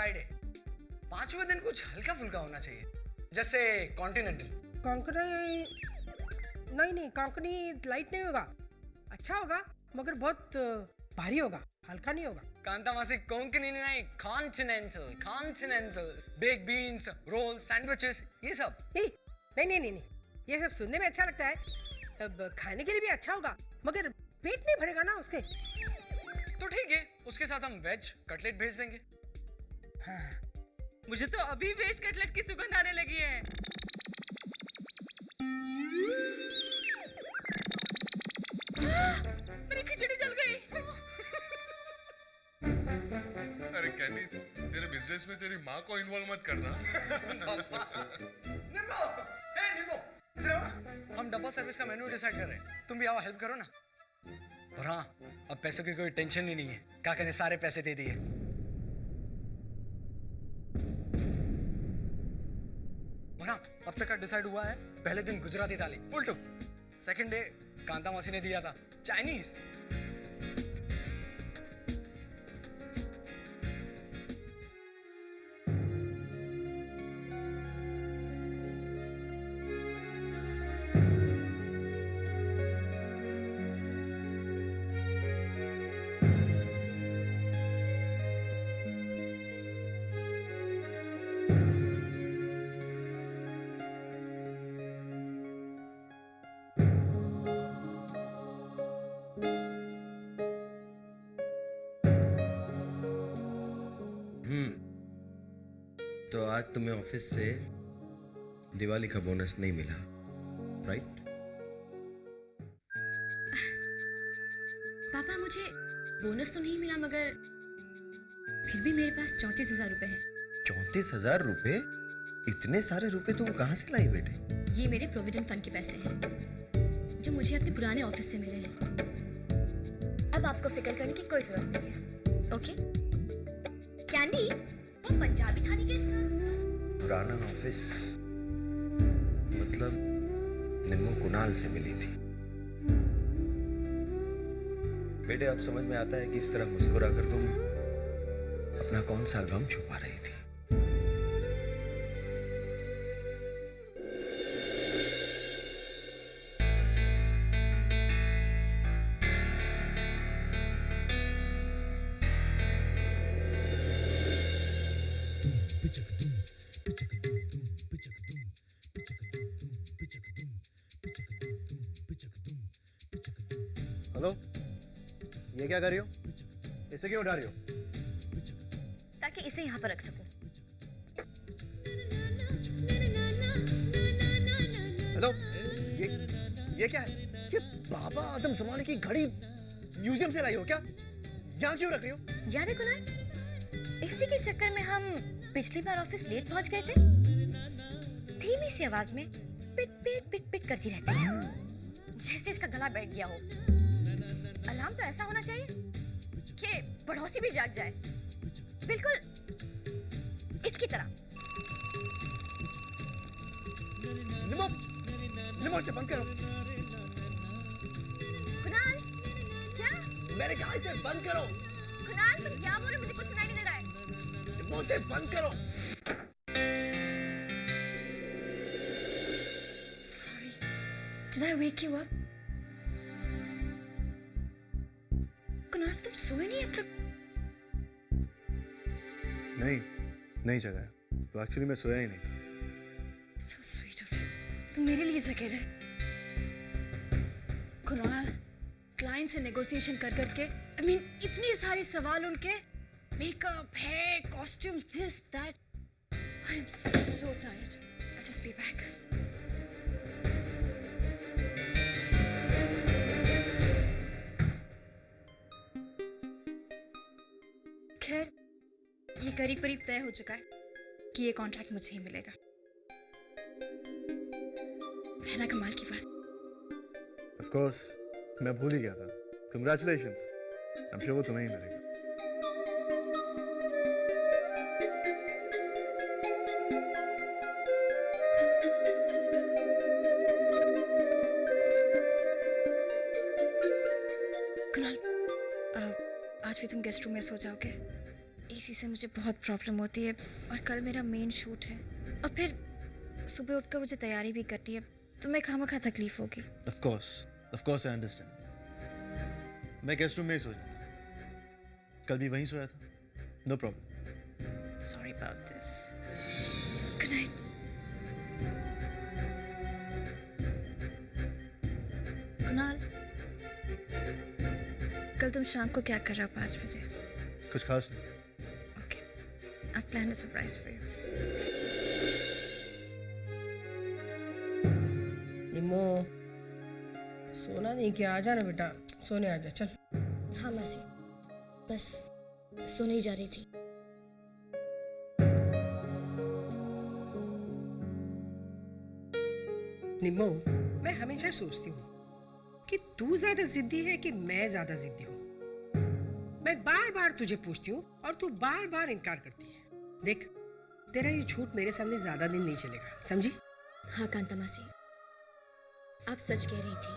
Friday. 5वें दिन कुछ हल्का फुल्का होना चाहिए, जैसे कॉन्टिनेंटल। कोंकणी नहीं, कोंकणी लाइट नहीं होगा, अच्छा होगा मगर बहुत भारी होगा, हल्का नहीं होगा। कांता मासी कोंकणी नहीं, continental. Continental bake beans, roll, sandwiches, ये सब। नहीं, ये सब सुनने में अच्छा लगता है, अब खाने के लिए भी अच्छा होगा मगर पेट नहीं भरेगा ना उसके। तो ठीक है, उसके साथ हम वेज कटलेट भेज देंगे। हाँ। मुझे तो अभी वेज कटलेट की सुगंध आने लगी है। मेरी खिचड़ी जल गई। अरे कैंडी, तेरे बिजनेस में तेरी माँ को इन्वॉल्व मत करना। निम्बो, हे निम्बो, इधर आओ ना। हम डब्बा सर्विस का मेन्यू डिसाइड कर रहे हैं, तुम भी आओ, हेल्प करो ना। और हाँ, अब पैसों की कोई टेंशन ही नहीं है, काका ने सारे पैसे दे दिए। और हाँ, अब तक का डिसाइड हुआ है, पहले दिन गुजराती थाली फुल टुक, सेकंड डे कांता मासी ने दिया था चाइनीज। तो आज तुम्हें ऑफिस से दिवाली का बोनस नहीं मिला, राइट? पापा मुझे बोनस तो नहीं मिला मगर फिर भी मेरे पास 34,000 रुपए है। 34,000 रुपए? इतने सारे रुपए तुम कहाँ से लाई बेटे? ये मेरे प्रोविडेंट फंड के पैसे हैं जो मुझे अपने पुराने ऑफिस से मिले हैं। अब आपको फिक्र करने की कोई जरूरत नहीं है, ओके? कैंडी, वो पंजाबी थाली के साथ पुराना ऑफिस मतलब निम्मो कुणाल से मिली थी। बेटे अब समझ में आता है कि इस तरह मुस्कुरा कर तुम अपना कौन सा गम छुपा रही थी। हेलो, ये क्या कर रही हो? इसे क्यों उठा रही हो? ताकि इसे यहाँ पर रख सकूं। हेलो, ये क्या है? ये बाबा आदम ज़माने की घड़ी म्यूजियम से लाई हो क्या? यहाँ क्यों रख रही हो? याद है कुणाल, इसी के चक्कर में हम पिछली बार ऑफिस लेट पहुंच गए थे। धीमी सी आवाज में पिट पिट पिट पिट करती रहती है, जैसे इसका गला बैठ गया हो। अलार्म तो ऐसा होना चाहिए कि पड़ोसी भी जाग जाए, बिल्कुल इसकी तरह। निम्मो इसे बंद करो। कुणाल, क्या? मैंने कहा इसे बंद करो। कुणाल तुम क्या बोल रहे हो? मुझे कुछ सुनाई नहीं दे रहा है। निम्मो इसे बंद करो। Sorry, did I wake you up? Kunal तुम सोए नहीं अब तक? नहीं जगा है। तो एक्चुअली मैं सोया ही नहीं था। So sweet of you. तुम मेरे लिए जगे रहे। कुणाल, क्लाइंट से नेगोशिएशन कर करके, I mean, इतने सारे सवाल उनके, makeup, hair, costumes, this, that. I am so tired. I'll just be back. खैर, ये करीब करीब तय हो चुका है कि ये कॉन्ट्रैक्ट मुझे ही मिलेगा। है ना कमाल की बात? Of course, मैं भूल ही गया था। Congratulations. I'm sure वो तुम्हें ही मिलेगा। कुणाल, आज भी तुम गेस्ट रूम में सो जाओगे? एसी से मुझे बहुत प्रॉब्लम होती है और कल मेरा मेन शूट है और फिर सुबह उठकर मुझे तैयारी भी करनी है, तो मैं खामखा तकलीफ होगी। Of course I understand. मैं गेस्ट रूम में ही सो जाता, कल भी वहीं सोया था, no problem. Sorry about this. Good night. Kunal, कल तुम शाम को क्या कर रहे हो 5 बजे? कुछ खास नहीं। Okay, I've planned a surprise for you. Nimmo, सोना नहीं क्या? आ जाना बेटा, सोने आ जा, चल। हाँ मासी, बस सोने ही जा रही थी। निम्मो, मैं हमेशा सोचती हूँ कि तू ज्यादा जिद्दी है कि मैं ज्यादा जिद्दी हूँ। मैं बार बार तुझे पूछती हूँ और तू बार बार इनकार करती है। देख, तेरा ये झूठ मेरे सामने ज्यादा दिन नहीं चलेगा, समझी? हाँ कांता मासी, आप सच कह रही थी।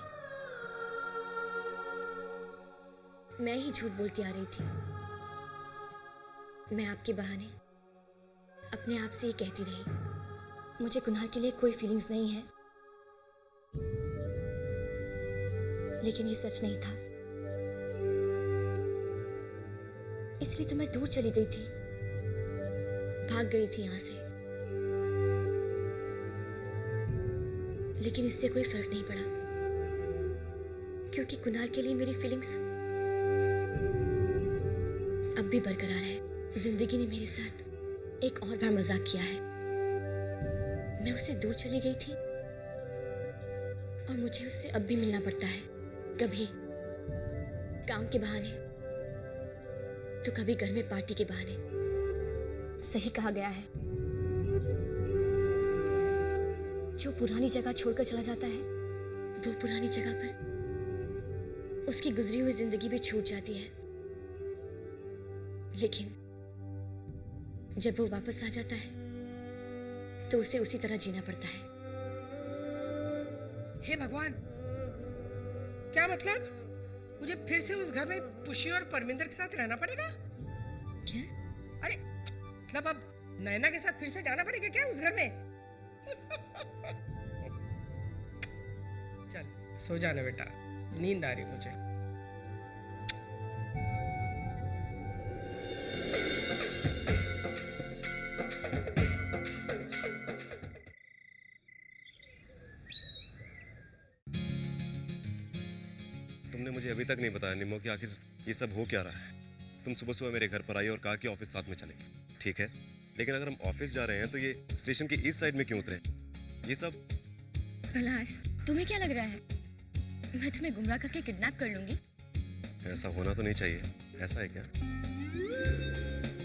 मैं ही झूठ बोलती आ रही थी। मैं आपके बहाने अपने आप से ही कहती रही मुझे कुणाल के लिए कोई फीलिंग्स नहीं है, लेकिन ये सच नहीं था। इसलिए तो मैं दूर चली गई थी, भाग गई थी यहां से। लेकिन इससे कोई फर्क नहीं पड़ा, क्योंकि कुणाल के लिए मेरी फीलिंग्स अब भी बरकरार है। जिंदगी ने मेरे साथ एक और बार मजाक किया है। मैं उससे दूर चली गई थी और मुझे उससे अब भी मिलना पड़ता है, कभी काम के बहाने तो कभी घर में पार्टी के बहाने। सही कहा गया है, जो पुरानी जगह छोड़कर चला जाता है वो पुरानी जगह पर उसकी गुजरी हुई जिंदगी भी छूट जाती है। लेकिन जब वो वापस आ जाता है तो उसे उसी तरह जीना पड़ता है। हे भगवान, क्या मतलब? मुझे फिर से उस घर में पुशी और परमिंदर के साथ रहना पड़ेगा? क्या? अरे मतलब अब नैना के साथ फिर से जाना पड़ेगा क्या उस घर में? चल सो जाना बेटा, नींद आ रही मुझे। तुमने मुझे अभी तक नहीं बताया निमो कि आखिर ये सब हो क्या रहा है। तुम सुबह सुबह मेरे घर पर आई और कहा कि ऑफिस साथ में चलेंगे, ठीक है, लेकिन अगर हम ऑफिस जा रहे हैं तो ये स्टेशन की ईस्ट साइड में क्यों उतरे? ये सब पलाश, तुम्हें क्या लग रहा है मैं तुम्हें गुमराह करके किडनैप कर लूंगी? ऐसा होना तो नहीं चाहिए। ऐसा है क्या?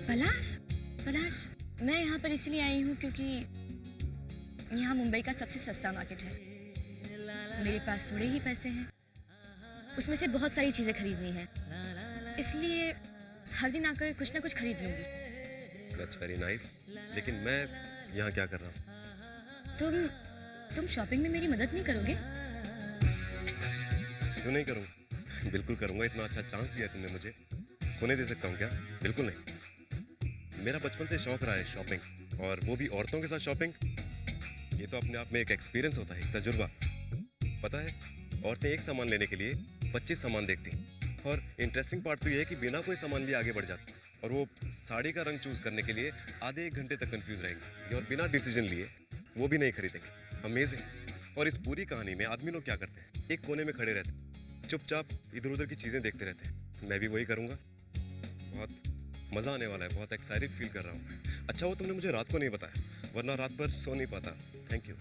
पलाश, पलाश, मैं यहाँ पर इसलिए आई हूँ क्योंकि यहाँ मुंबई का सबसे सस्ता मार्केट है। मेरे पास थोड़े ही पैसे हैं, उसमें से बहुत सारी चीजें खरीदनी है, इसलिए हर दिन आकर कुछ ना कुछ खरीद लूंगी। दैट्स वेरी नाइस, लेकिन मैं यहाँ क्या कर रहा हूँ? तुम शॉपिंग में मेरी मदद नहीं करोगे? क्यों नहीं करूँगा, बिल्कुल करूँगा। इतना अच्छा चांस दिया तुमने मुझे, खोने दे सकता हूँ क्या? बिल्कुल नहीं। मेरा बचपन से शौक रहा है शॉपिंग, और वो भी औरतों के साथ शॉपिंग। ये तो अपने आप में एक एक्सपीरियंस होता है, एक तजुर्बा। पता है, औरतें एक सामान लेने के लिए 25 सामान देखती हैं, और इंटरेस्टिंग पार्ट तो ये है कि बिना कोई सामान लिए आगे बढ़ जाती हैं, और वो साड़ी का रंग चूज करने के लिए आधे 1 घंटे तक कंफ्यूज रहेंगे और बिना डिसीजन लिए वो भी नहीं खरीदेंगे। अमेजिंग। और इस पूरी कहानी में आदमी लोग क्या करते हैं? एक कोने में खड़े रहते हैं, चुपचाप इधर उधर की चीज़ें देखते रहते हैं। मैं भी वही करूँगा। बहुत मज़ा आने वाला है, बहुत एक्साइटेड फील कर रहा हूँ। अच्छा वो तुमने मुझे रात को नहीं बताया, वरना रात भर सो नहीं पाता। Thank you.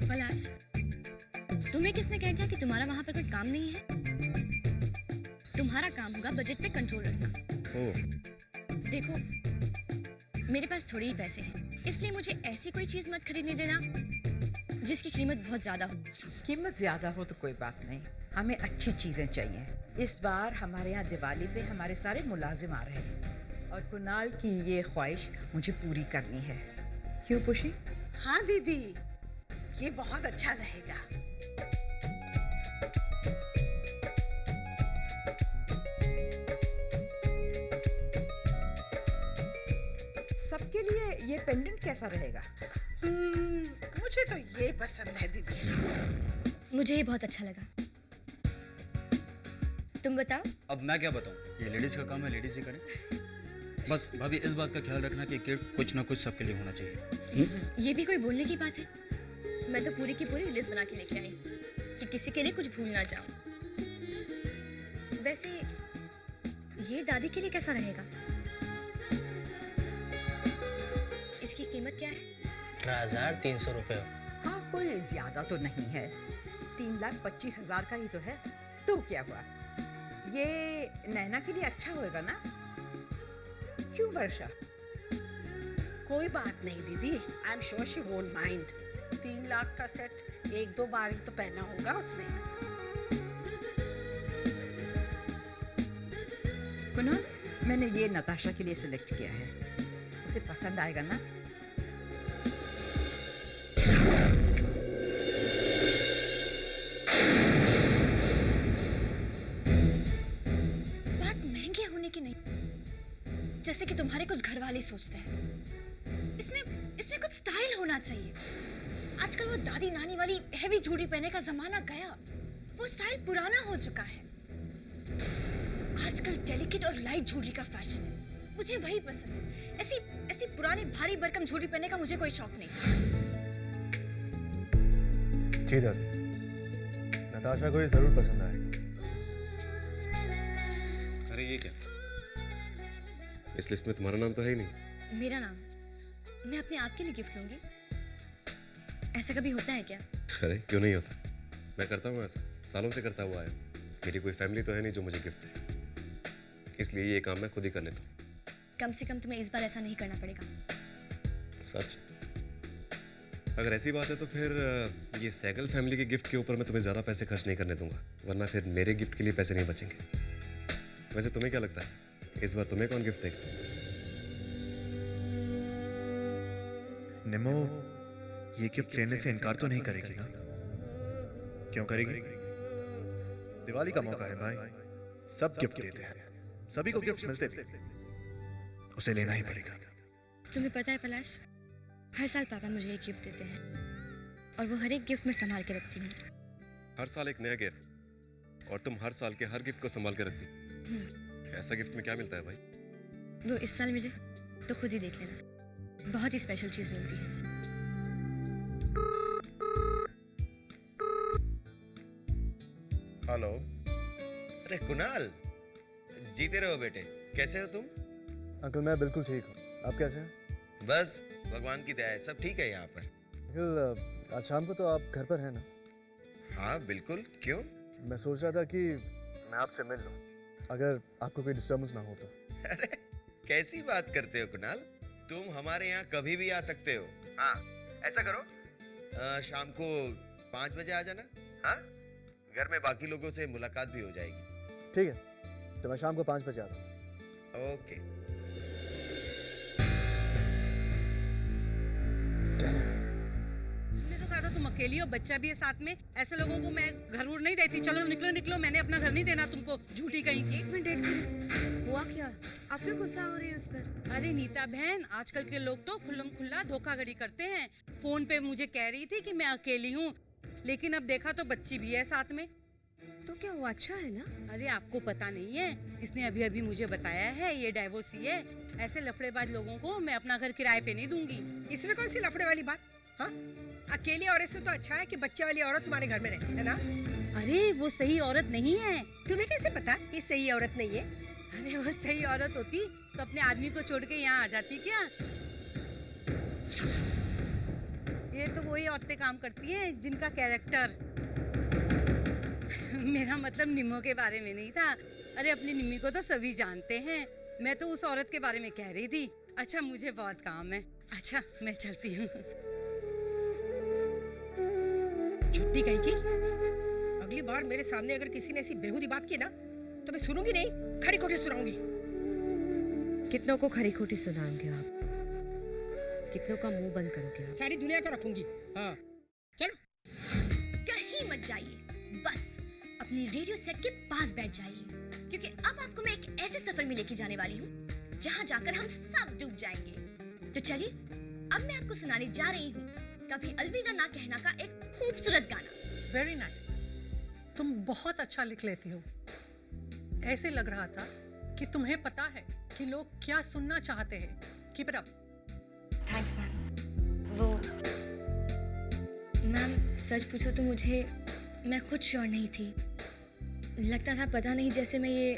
पलाश, तुम्हें किसने कह दिया कि तुम्हारा वहाँ पर कोई काम नहीं है? तुम्हारा काम होगा बजट पे कंट्रोल रखना। ओह, देखो, मेरे पास थोड़े ही पैसे हैं, इसलिए मुझे ऐसी कोई चीज मत खरीदने देना जिसकी कीमत बहुत ज्यादा हो। कीमत ज्यादा हो तो कोई बात नहीं, हमें अच्छी चीजें चाहिए। इस बार हमारे यहाँ दिवाली पे हमारे सारे मुलाजिम आ रहे हैं और कुणाल की ये ख्वाहिश मुझे पूरी करनी है। क्यों पुशी? हाँ दीदी, ये बहुत अच्छा रहेगा। ये पेंडेंट कैसा रहेगा? मुझे तो ये पसंद है दीदी। मुझे ये बहुत अच्छा लगा। तुम बताओ। अब मैं क्या बताऊं, ये लेडीज का काम है, लेडीज ही करें। बस भाभी इस बात का ख्याल रखना कि गिफ्ट कुछ ना कुछ सबके लिए होना चाहिए। ये भी कोई बोलने की बात है? मैं तो पूरी की पूरी लिस्ट बना के लेके आई कि किसी के लिए कुछ भूल ना जाऊं। वैसे ये दादी के लिए कैसा रहेगा? इसकी कीमत क्या है? 1300 रुपये। हाँ, कोई ज्यादा तो नहीं है, 3,25,000 का ही तो है। तो क्या हुआ, ये नैना के लिए अच्छा होएगा ना? क्यों वर्षा? कोई बात नहीं दीदी, I am sure she won't mind. 3 lakh का सेट 1-2 बार ही तो पहना होगा उसने। कुनाल, मैंने ये नताशा के लिए सिलेक्ट किया है, उसे पसंद आएगा ना? बात महंगे होने की नहीं, जैसे कि तुम्हारे कुछ घर वाले सोचते हैं। इसमें कुछ स्टाइल होना चाहिए। आजकल वो दादी नानी वाली हैवी ज्वेलरी पहनने का जमाना गया, वो स्टाइल पुराना हो चुका है। आजकल डेलिकेट और लाइट ज्वेलरी का फैशन है, मुझे वही पसंद है। ऐसी पुरानी भारी भरकम ज्वेलरी पहनने का मुझे कोई शौक नहीं। जी दादी, नताशा को ये जरूर पसंद आएगा। अरे ये क्या, इस लिस्ट में तुम्हारा नाम तो है ही नहीं। मेरा नाम मैं अपने आप के लिए गिफ्ट लूंगी? ऐसा कभी होता है क्या? अरे क्यों नहीं होता, मैं करता हूँ ऐसा, सालों से करता हुआ आया। मेरी कोई फैमिली तो है नहीं जो मुझे गिफ्ट दे, इसलिए ये काम मैं खुद ही कर लेता हूँ। कम से कम तुम्हें इस बार ऐसा नहीं करना पड़ेगा। सच? अगर ऐसी बात है तो फिर ये सैगल फैमिली के गिफ्ट के ऊपर मैं तुम्हें ज़्यादा पैसे खर्च नहीं करने दूंगा, वरना फिर मेरे गिफ्ट के लिए पैसे नहीं बचेंगे। वैसे तुम्हें क्या लगता है, इस बार तुम्हें कौन गिफ्ट देगा? निमो ये गिफ्ट लेने से इनकार तो नहीं करेगी ना? क्यों करेगी? दिवाली का मौका है भाई, सब गिफ्ट देते हैं, सभी को गिफ्ट मिलते भी, उसे लेना ही पड़ेगा। तुम्हें पता है पलाश, हर साल पापा मुझे एक गिफ्ट देते हैं और वो हर एक गिफ्ट मैं संभाल के रखती हूँ। हर साल एक नया गिफ्ट, और तुम हर साल के हर गिफ्ट को संभाल के रखती। ऐसा गिफ्ट में क्या मिलता है भाई? वो इस साल मिले तो खुद ही देख लेना, बहुत ही स्पेशल चीज मिलती है। हेलो। अरे कुणाल, जीते रहो बेटे, कैसे हो तुम? अंकल मैं बिल्कुल ठीक हूँ, आप कैसे हैं? बस भगवान की दया है, सब ठीक है यहाँ पर। अंकल आज शाम को तो आप घर पर हैं ना? हाँ बिल्कुल, क्यों? मैं सोच रहा था कि मैं आपसे मिल लूं, अगर आपको कोई डिस्टर्बेंस ना हो तो। अरे कैसी बात करते हो कुणाल, तुम हमारे यहाँ कभी भी आ सकते हो। हाँ ऐसा करो, शाम को 5 बजे आ जाना। हाँ, घर में बाकी लोगों से मुलाकात भी हो जाएगी। ठीक है, तो मैं शाम को 5 बजे आता हूँ। ओके। तुमने तो कहा था तुम अकेली हो, बच्चा भी है साथ में, ऐसे लोगों को मैं घर उड़ नहीं देती। चलो निकलो निकलो, मैंने अपना घर नहीं देना तुमको, झूठी कहीं की। 1 मिनट, हुआ क्या? आप क्यों गुस्सा हो रही है उस पर? अरे नीता बहन, आजकल के लोग तो खुल्लम खुल्ला धोखाधड़ी करते हैं। फोन पे मुझे कह रही थी कि मैं अकेली हूँ, लेकिन अब देखा तो बच्ची भी है साथ में। तो क्या हुआ, अच्छा है ना? अरे आपको पता नहीं है, इसने अभी अभी मुझे बताया है ये डाइवोर्सी है। ऐसे लफड़ेबाज लोगों को मैं अपना घर किराए पे नहीं दूंगी। इसमें कौन सी लफड़े वाली बात? हाँ, अकेली औरत से तो अच्छा है कि बच्चे वाली औरत तुम्हारे घर में रहे, है ना? अरे वो सही औरत नहीं है। तुम्हें कैसे पता ये सही औरत नहीं है? अरे वो सही औरत होती तो अपने आदमी को छोड़ के यहाँ आ जाती क्या? ये तो वही औरतें काम करती हैं जिनका कैरेक्टर मेरा मतलब निम्मो के बारे में नहीं था। अरे अपनी निम्मी को तो सभी जानते हैं, मैं तो उस औरत के बारे में कह रही थी। अच्छा मुझे बहुत काम है, अच्छा मैं चलती हूँ। छुट्टी कहीं की। अगली बार मेरे सामने अगर किसी ने ऐसी बेहूदी बात की ना तो मैं सुनूंगी नहीं, खड़ी खोटी सुनाऊंगी। कितनों को खरी खोटी सुनाएंगे आप? कितनों का मुंह बंद करोगे आप? सारी दुनिया को रखूंगी। हाँ चलो। कहीं मत जाइए, बस अपनी रेडियो सेट के पास बैठ जाइए, क्योंकि अब आपको मैं एक ऐसे सफर में लेके जाने वाली हूँ जहाँ जाकर हम सब डूब जाएंगे। तो चलिए अब मैं आपको सुनाने जा रही हूँ कभी अलविदा ना कहना का एक खूबसूरत गाना। वेरी नाइस, तुम बहुत अच्छा लिख लेती हो। ऐसे लग रहा था कि तुम्हें पता है कि लोग क्या सुनना चाहते हैं। Keep it up. Thanks ma'am. वो मैम सच पूछो तो मुझे मैं खुद श्योर नहीं थी। लगता था पता नहीं जैसे मैं ये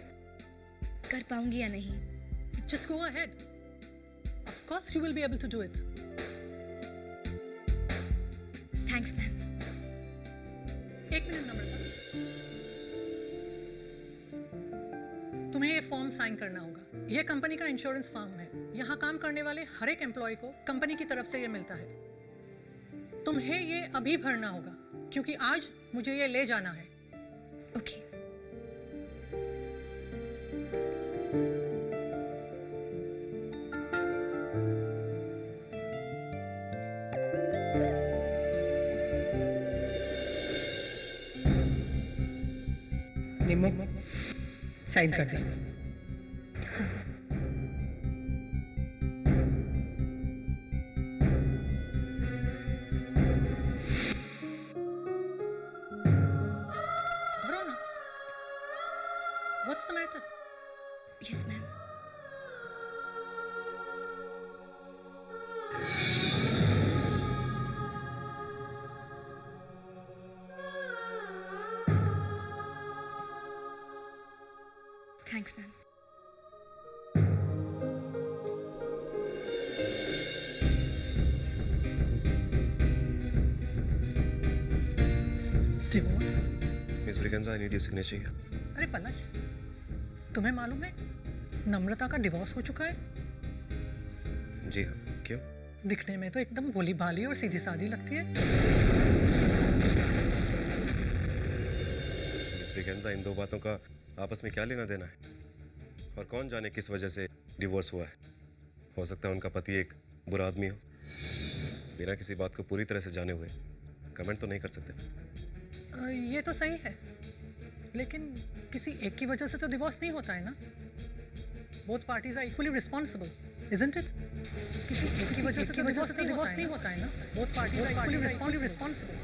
कर पाऊंगी या नहीं। Just go ahead. Of course you will be able to do it. Thanks ma'am. एक मिनट नम्रता, तुम्हें ये फॉर्म साइन करना होगा। यह कंपनी का इंश्योरेंस फॉर्म है। यहाँ काम करने वाले हर एक एम्प्लॉय को कंपनी की तरफ से ये मिलता है। तुम्हें ये अभी भरना होगा क्योंकि आज मुझे ये ले जाना है। ओके। निमो साइन कर दे। Brona, what's the matter? Yes ma'am. Thanks ma'am. Divorce? Miss Braganza, I need your signature here. अरे पलश, तुम्हें मालूम है नम्रता का डिवोर्स हो चुका है? जी हाँ, क्यों? दिखने में तो एकदम भोली भाली और सीधी सादी लगती है। मिस ब्रिगेंजा, इन दो बातों का आपस में क्या लेना देना है? और कौन जाने किस वजह से डिवोर्स हुआ है। हो सकता है उनका पति एक बुरा आदमी हो। बिना किसी बात को पूरी तरह से जाने हुए कमेंट तो नहीं कर सकते। ये तो सही है, लेकिन किसी एक की वजह से तो डिवोर्स नहीं होता है ना। Both parties are equally responsible, isn't it? किसी एक की वजह से तो डिवोर्स नहीं होता है ना। Both parties are equally responsible.